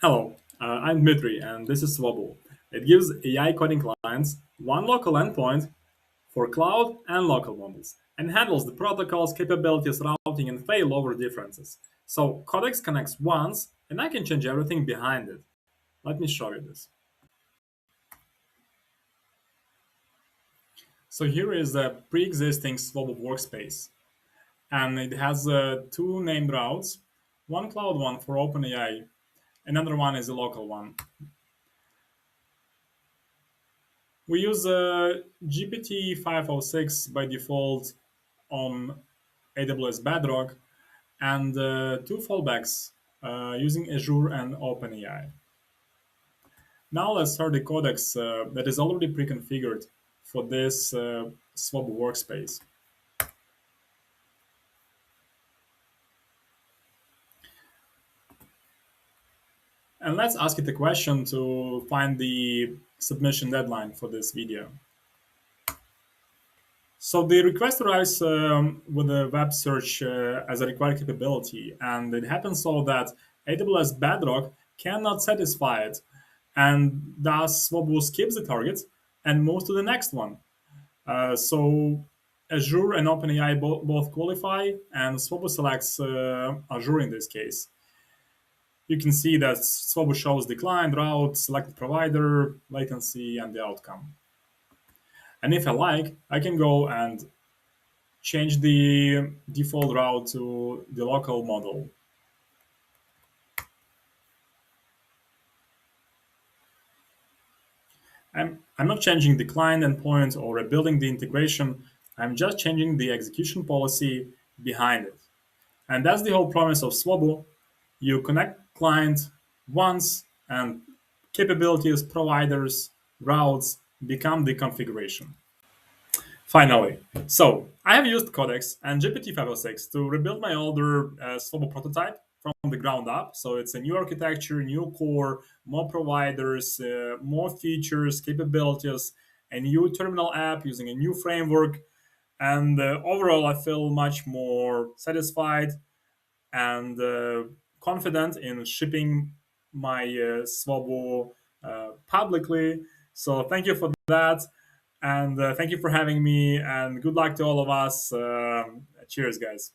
Hello, I'm Dmitry, and this is Swobu. It gives AI coding clients one local endpoint for cloud and local models, and handles the protocols, capabilities, routing, and failover differences. So Codex connects once, and I can change everything behind it. Let me show you this. So here is a pre-existing Swobu workspace, and it has two named routes, one cloud one for OpenAI, another one is a local one. We use GPT-5.6 by default on AWS Bedrock and two fallbacks using Azure and OpenAI. Now let's start the codex that is already pre-configured for this Swobu workspace. And let's ask it a question to find the submission deadline for this video. So the request arrives with a web search as a required capability, and it happens so that AWS Bedrock cannot satisfy it, and thus Swobu skips the target and moves to the next one. So Azure and OpenAI both qualify, and Swobu selects Azure in this case. You can see that Swobu shows declined route, selected provider, latency, and the outcome. And if I like, I can go and change the default route to the local model. I'm not changing the client endpoint or rebuilding the integration. I'm just changing the execution policy behind it. And that's the whole promise of Swobu. You connect client once and capabilities, providers, routes become the configuration. Finally, so I have used Codex and GPT-5.6 to rebuild my older Swobu prototype from the ground up. So it's a new architecture, new core, more providers, more features, capabilities, a new terminal app using a new framework. And overall, I feel much more satisfied and confident in shipping my Swobu publicly. So thank you for that. And thank you for having me. And good luck to all of us. Cheers, guys.